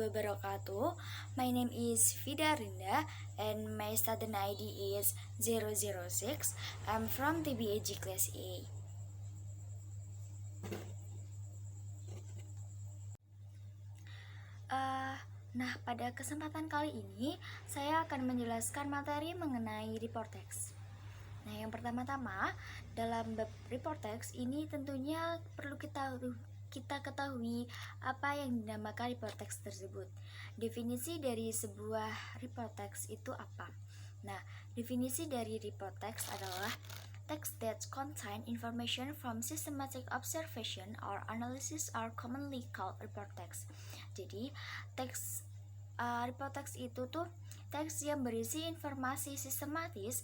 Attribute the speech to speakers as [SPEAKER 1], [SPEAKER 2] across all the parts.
[SPEAKER 1] wabarakatuh. My name is Vida Rinda and my student ID is 006. I'm from TBAG Class A. Nah, pada kesempatan kali ini saya akan menjelaskan materi mengenai report text. Nah, yang pertama-tama dalam bab report text ini tentunya perlu kita ketahui apa yang dinamakan report text tersebut. Definisi dari sebuah report text itu apa? Nah, definisi dari report text adalah text that contain information from systematic observation or analysis are commonly called report text. Jadi, report text itu tuh teks yang berisi informasi sistematis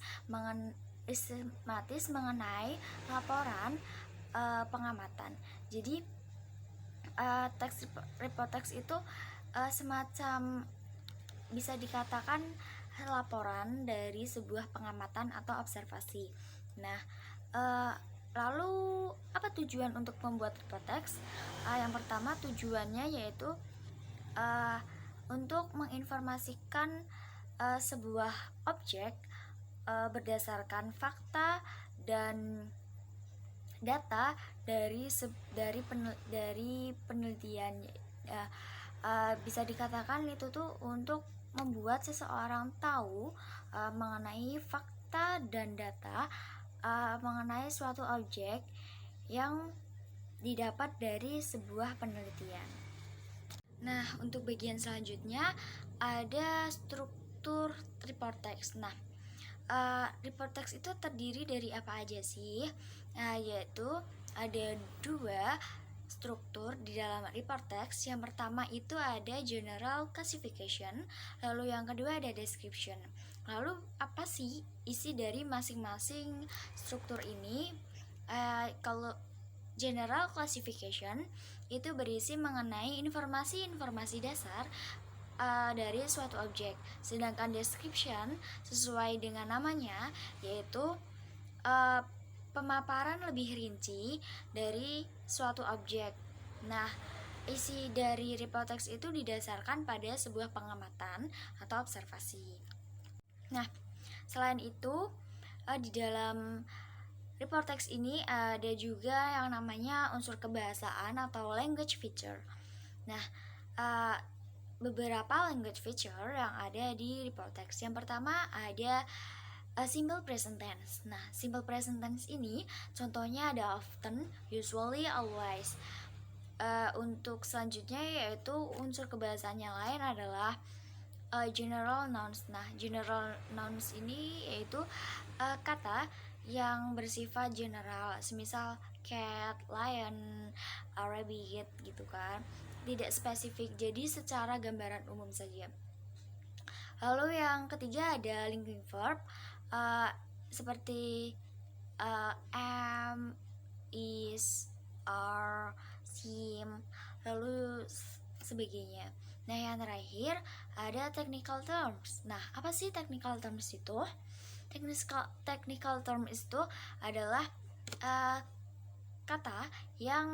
[SPEAKER 1] mengenai laporan pengamatan. Jadi teks report text itu semacam bisa dikatakan laporan dari sebuah pengamatan atau observasi. Nah, lalu apa tujuan untuk membuat report text? Yang pertama tujuannya yaitu untuk menginformasikan sebuah objek berdasarkan fakta dan data dari penelitian. Bisa dikatakan itu tuh untuk membuat seseorang tahu mengenai fakta dan data mengenai suatu objek yang didapat dari sebuah penelitian. Nah, untuk bagian selanjutnya ada struktur report text. Nah, report text itu terdiri dari apa aja sih? Yaitu ada dua struktur di dalam report text. Yang pertama itu ada general classification, lalu yang kedua ada description. Lalu apa sih isi dari masing-masing struktur ini? Kalau general classification itu berisi mengenai informasi-informasi dasar dari suatu objek. Sedangkan description sesuai dengan namanya yaitu pemaparan lebih rinci dari suatu objek. Nah, isi dari report text itu didasarkan pada sebuah pengamatan atau observasi. Nah, selain itu di dalam report text ini ada juga yang namanya unsur kebahasaan atau language feature. Nah, beberapa language feature yang ada di report text. Yang pertama ada simple present tense. Nah, simple present tense ini contohnya ada often, usually, always. Untuk selanjutnya yaitu unsur kebahasaan yang lain adalah general nouns. Nah, general nouns ini yaitu kata yang bersifat general, semisal cat, lion, rabbit gitu kan, tidak spesifik, jadi secara gambaran umum saja. Lalu yang ketiga ada linking verb seperti am, is, are, seem, lalu sebagainya. Nah, yang terakhir ada technical terms. Nah, apa sih technical terms itu? Technical term itu adalah kata yang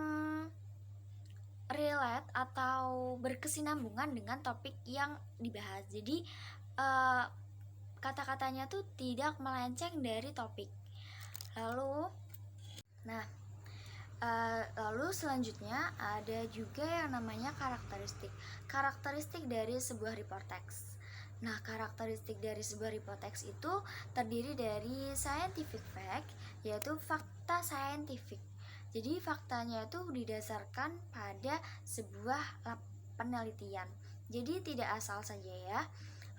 [SPEAKER 1] relate atau berkesinambungan dengan topik yang dibahas. Jadi kata-katanya tuh tidak melenceng dari topik. Lalu selanjutnya ada juga yang namanya karakteristik dari sebuah report text. Nah, karakteristik dari sebuah report text itu terdiri dari scientific fact, yaitu fakta saintifik. Jadi faktanya itu didasarkan pada sebuah penelitian. Jadi tidak asal saja ya.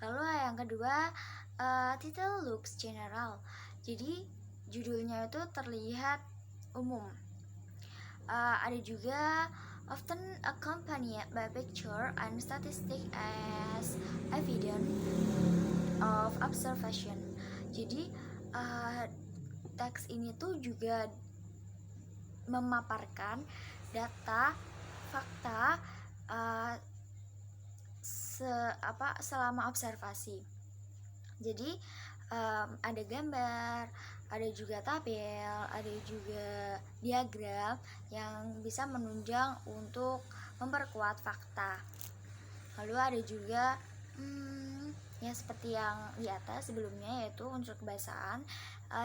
[SPEAKER 1] Lalu yang kedua, title looks general. Jadi judulnya itu terlihat umum. Ada juga often accompanied by picture and statistic as evidence of observation. Jadi teks ini tuh juga memaparkan data, fakta selama observasi. Jadi ada gambar, ada juga tabel, ada juga diagram yang bisa menunjang untuk memperkuat fakta. Lalu ada juga ya seperti yang di atas sebelumnya, yaitu unsur kebahasaan.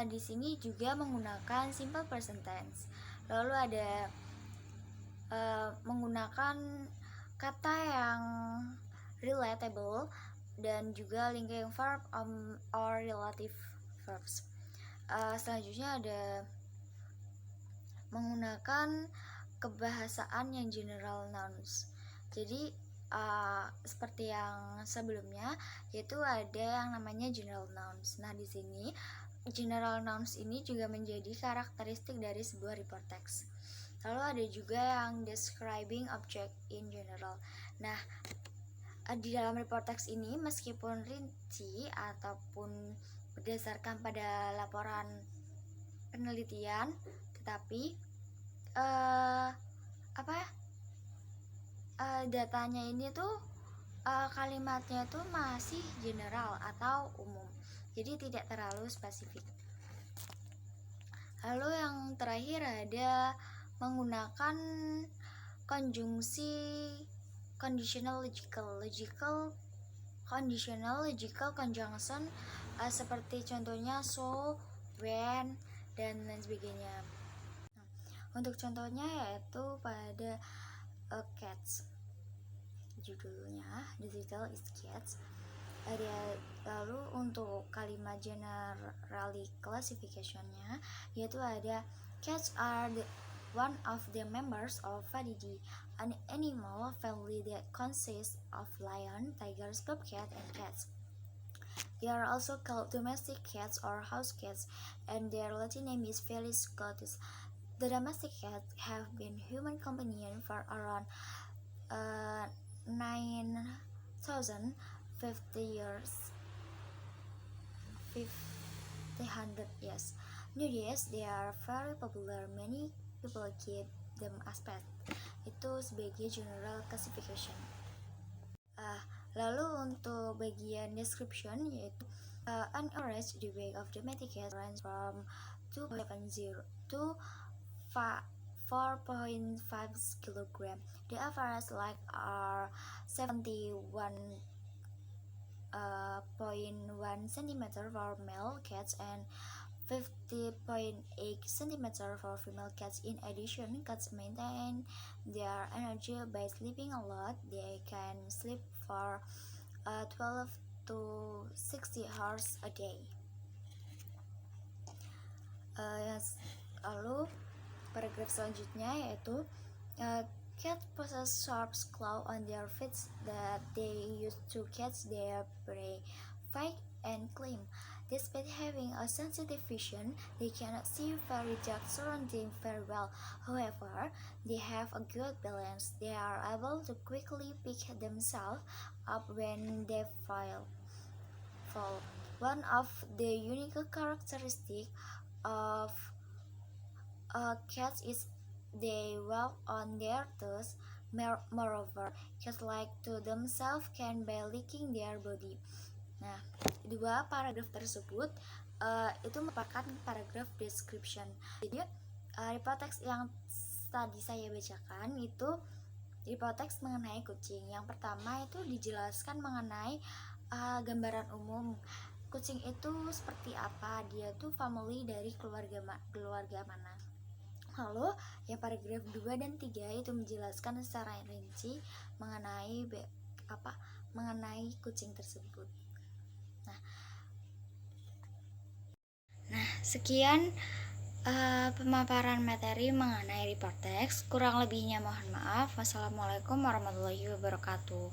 [SPEAKER 1] Di sini juga menggunakan simple present tense. Lalu ada menggunakan kata yang relatable dan juga linking verb or relative verbs. Selanjutnya ada menggunakan kebahasaan yang general nouns. Jadi seperti yang sebelumnya, yaitu ada yang namanya general nouns. Nah, di sini general nouns ini juga menjadi karakteristik dari sebuah report text. Lalu ada juga yang describing object in general. Nah, di dalam report text ini meskipun rinci ataupun berdasarkan pada laporan penelitian, tetapi datanya ini tuh kalimatnya tuh masih general atau umum, jadi tidak terlalu spesifik. Lalu yang terakhir ada menggunakan konjungsi conditional logical conjunction, seperti contohnya so, when, dan lain sebagainya. Untuk contohnya yaitu pada cats, judulnya the title is cats. Lalu untuk kalimat generally classification-nya yaitu ada cats are one of the members of Felidae, an animal family that consists of lion, tigers, bobcat, and cats. They are also called domestic cats or house cats, and their Latin name is Felis scotus. The domestic cats have been human companion for around 9,050 years. Yes. Nowadays they are very popular. Many people keep them as pets. Itu sebagai general classification. Lalu untuk bagian description yaitu an average the weight of domestic cats range from 2.0 to 4.5 kg. The average length are 71.1 cm for male cats and 50.8 cm for female cats. In addition, cats maintain their energy by sleeping a lot. They can sleep for 12 to 60 hours a day. Lalu paragraf selanjutnya yaitu cats possess sharp claws on their feet that they use to catch their prey, fight, and climb. Despite having a sensitive vision, they cannot see very dark surroundings very well. However, they have a good balance. They are able to quickly pick themselves up when they fall. One of the unique characteristics of cats is they walk on their toes. Moreover, cats like to themselves can by licking their body. Nah, dua paragraf tersebut itu merupakan paragraf description. Jadi report text yang tadi saya bacakan itu report text mengenai kucing. Yang pertama itu dijelaskan mengenai gambaran umum. Kucing itu seperti apa? Dia tuh family dari keluarga mana? Lalu yang paragraf 2 dan 3 itu menjelaskan secara rinci mengenai kucing tersebut. Nah, sekian pemaparan materi mengenai report text. Kurang lebihnya mohon maaf. Wassalamualaikum warahmatullahi wabarakatuh.